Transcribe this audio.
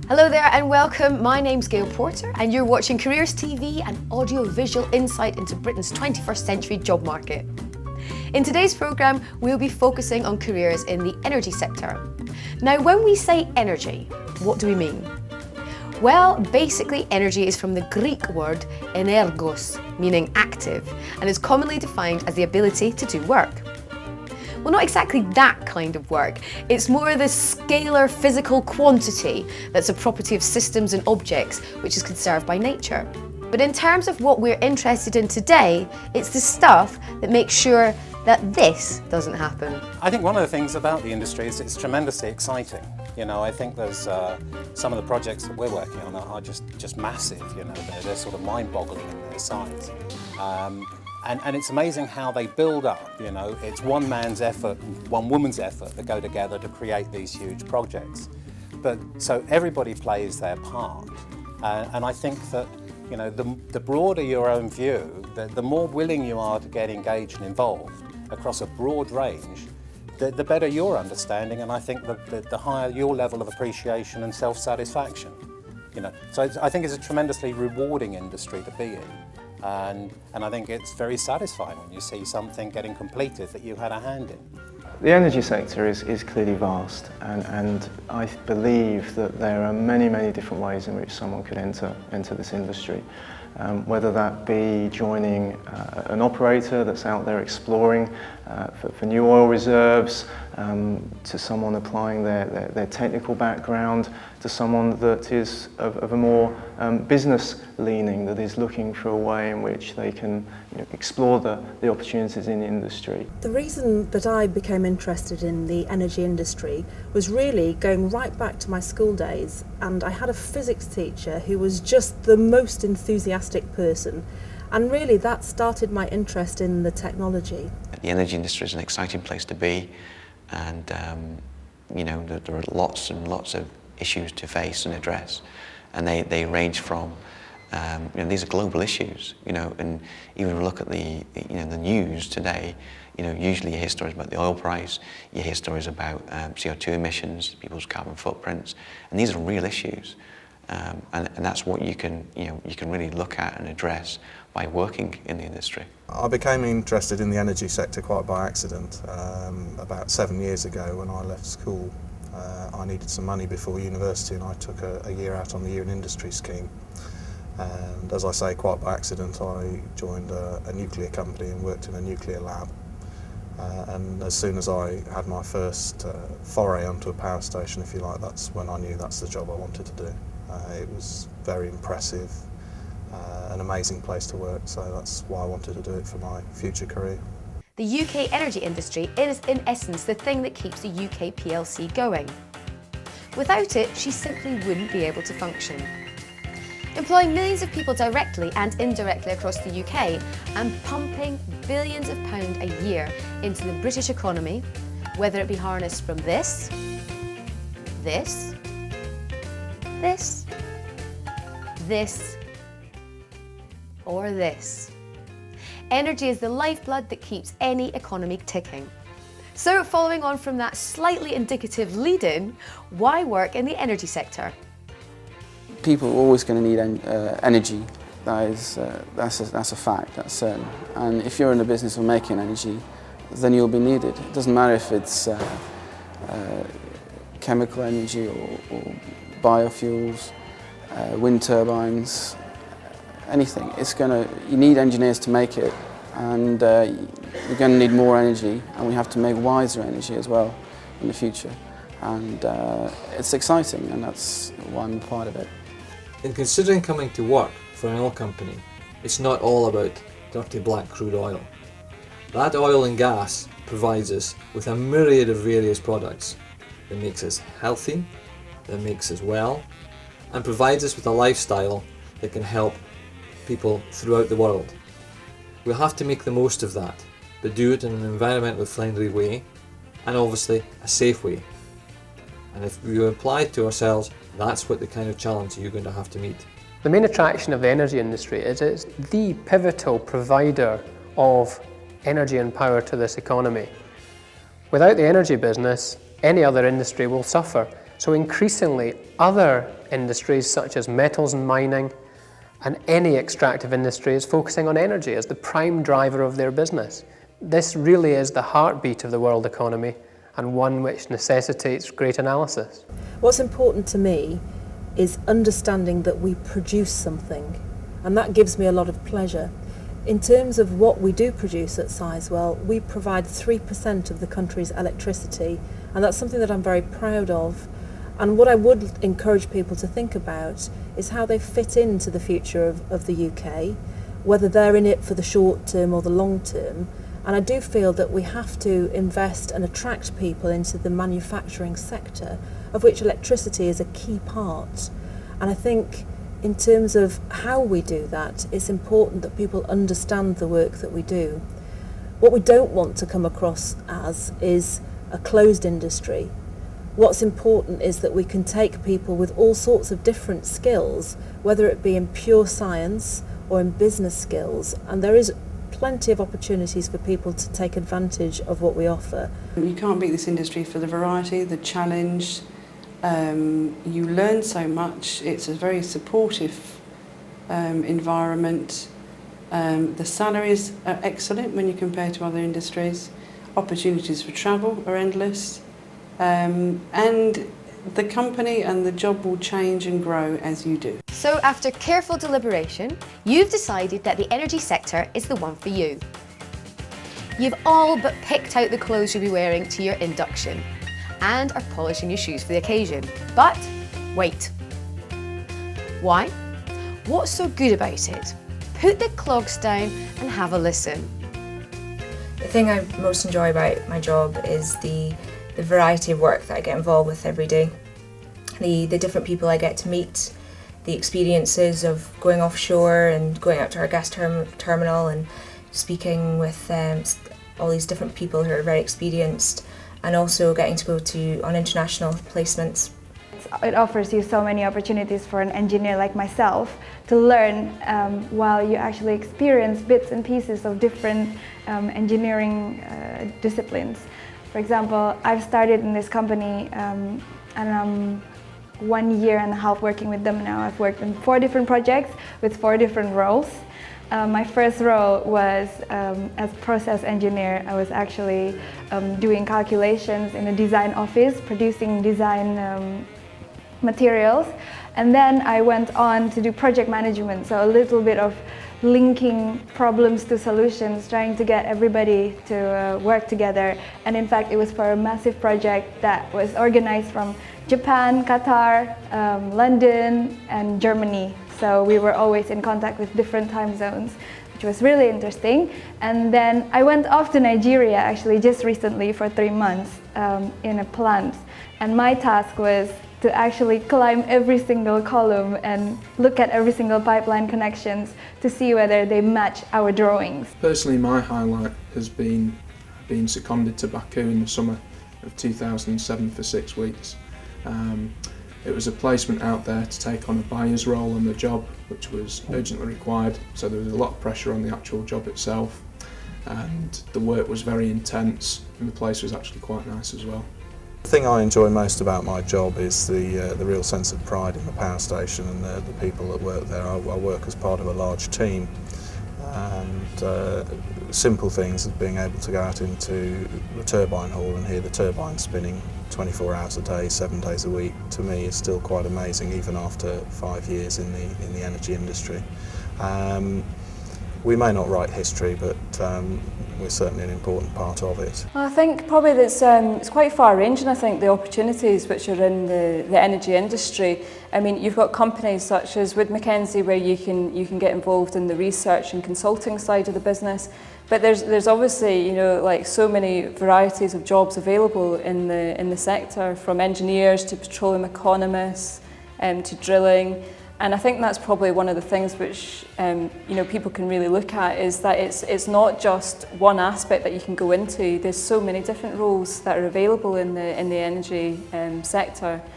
Hello there and welcome. My name's Gail Porter and you're watching Careers TV, an audio-visual insight into Britain's 21st century job market. In today's programme, we'll be focusing on careers in the energy sector. Now, when we say energy, what do we mean? Well, basically energy is from the Greek word energos, meaning active, and is commonly defined as the ability to do work. Well, not exactly that kind of work. It's more the scalar physical quantity that's a property of systems and objects, which is conserved by nature. But in terms of what we're interested in today, it's the stuff that makes sure that this doesn't happen. I think one of the things about the industry is it's tremendously exciting. You know, I think there's some of the projects that we're working on are just massive. You know, they're sort of mind-boggling in their size. And it's amazing how they build up, you know. It's one man's effort, one woman's effort that go together to create these huge projects. But so everybody plays their part. And I think that, you know, the broader your own view, the more willing you are to get engaged and involved across a broad range, the better your understanding, and I think the higher your level of appreciation and self-satisfaction. You know, so I think it's a tremendously rewarding industry to be in. And I think it's very satisfying when you see something getting completed that you had a hand in. The energy sector is clearly vast, and I believe that there are many different ways in which someone could enter this industry. Whether that be joining an operator that's out there exploring for new oil reserves, to someone applying their technical background, to someone that is of a more business leaning, that is looking for a way in which they can explore the opportunities in the industry. The reason that I became interested in the energy industry was really going right back to my school days, and I had a physics teacher who was just the most enthusiastic person, and really that started my interest in the technology. The energy industry is an exciting place to be, and you know, there are lots and lots of issues to face and address, and they range from you know, these are global issues, you know, and even if you look at the news today, you know, usually you hear stories about the oil price, you hear stories about CO2 emissions, people's carbon footprints, and these are real issues, and that's what you can really look at and address by working in the industry. I became interested in the energy sector quite by accident. About 7 years ago, when I left school, I needed some money before university, and I took a year out on the Year in Industry scheme. And as I say, quite by accident, I joined a nuclear company and worked in a nuclear lab. And as soon as I had my first foray onto a power station, if you like, that's when I knew that's the job I wanted to do. It was very impressive, an amazing place to work, so that's why I wanted to do it for my future career. The UK energy industry is in essence the thing that keeps the UK PLC going. Without it, she simply wouldn't be able to function. Employing millions of people directly and indirectly across the UK and pumping billions of pounds a year into the British economy, whether it be harnessed from this, or this. Energy is the lifeblood that keeps any economy ticking. So, following on from that slightly indicative lead-in, why work in the energy sector? People are always going to need energy. That's a fact, that's certain. And if you're in the business of making energy, then you'll be needed. It doesn't matter if it's chemical energy or biofuels, wind turbines, anything. You need engineers to make it, and you're going to need more energy, and we have to make wiser energy as well in the future. And it's exciting, and that's why I'm part of it. In considering coming to work for an oil company, it's not all about dirty black crude oil. That oil and gas provides us with a myriad of various products that makes us healthy, that makes us well, and provides us with a lifestyle that can help people throughout the world. We'll have to make the most of that, but do it in an environmentally friendly way, and obviously a safe way. And if we apply it to ourselves, that's what the kind of challenge you're going to have to meet. The main attraction of the energy industry is it's the pivotal provider of energy and power to this economy. Without the energy business, any other industry will suffer, So increasingly, other industries such as metals and mining and any extractive industry is focusing on energy as the prime driver of their business. This really is the heartbeat of the world economy and one which necessitates great analysis. What's important to me is understanding that we produce something, and that gives me a lot of pleasure. In terms of what we do produce at Sizewell, we provide 3% of the country's electricity, and that's something that I'm very proud of. And what I would encourage people to think about is how they fit into the future of the UK, whether they're in it for the short term or the long term. And I do feel that we have to invest and attract people into the manufacturing sector, of which electricity is a key part. And I think in terms of how we do that, it's important that people understand the work that we do. What we don't want to come across as is a closed industry. What's important is that we can take people with all sorts of different skills, whether it be in pure science or in business skills, and there is plenty of opportunities for people to take advantage of what we offer. You can't beat this industry for the variety, the challenge. You learn so much. It's a very supportive environment. The salaries are excellent when you compare to other industries. Opportunities for travel are endless. And the company and the job will change and grow as you do. So after careful deliberation, you've decided that the energy sector is the one for you. You've all but picked out the clothes you'll be wearing to your induction and are polishing your shoes for the occasion. But wait. Why? What's so good about it? Put the clogs down and have a listen. The thing I most enjoy about my job is the variety of work that I get involved with every day. The different people I get to meet, the experiences of going offshore and going out to our gas terminal and speaking with all these different people who are very experienced, and also getting to go on international placements. It offers you so many opportunities for an engineer like myself to learn while you actually experience bits and pieces of different engineering disciplines. For example, I've started in this company and I'm 1.5 years working with them now. I've worked in 4 different projects with 4 different roles. My first role was as process engineer. I was actually doing calculations in a design office, producing design materials. And then I went on to do project management, so a little bit of linking problems to solutions, trying to get everybody to work together. And in fact, it was for a massive project that was organized from Japan, Qatar, London, and Germany. So we were always in contact with different time zones, which was really interesting. And then I went off to Nigeria actually just recently for 3 months in a plant. And my task was to actually climb every single column and look at every single pipeline connections to see whether they match our drawings. Personally, my highlight has been being seconded to Baku in the summer of 2007 for 6 weeks. It was a placement out there to take on a buyer's role on the job, which was urgently required, so there was a lot of pressure on the actual job itself, and the work was very intense and the place was actually quite nice as well. The thing I enjoy most about my job is the real sense of pride in the power station and the people that work there. I work as part of a large team, and simple things of being able to go out into the turbine hall and hear the turbine spinning 24 hours a day, 7 days a week, to me is still quite amazing, even after 5 years in the energy industry. We may not write history, but we're certainly an important part of it. Well, I think probably that's it's quite far-ranging. I think the opportunities which are in the energy industry. I mean, you've got companies such as Wood Mackenzie where you can get involved in the research and consulting side of the business. But there's obviously, you know, like so many varieties of jobs available in the sector, from engineers to petroleum economists to drilling. And I think that's probably one of the things which you know, people can really look at, is that it's not just one aspect that you can go into. There's so many different roles that are available in the energy sector.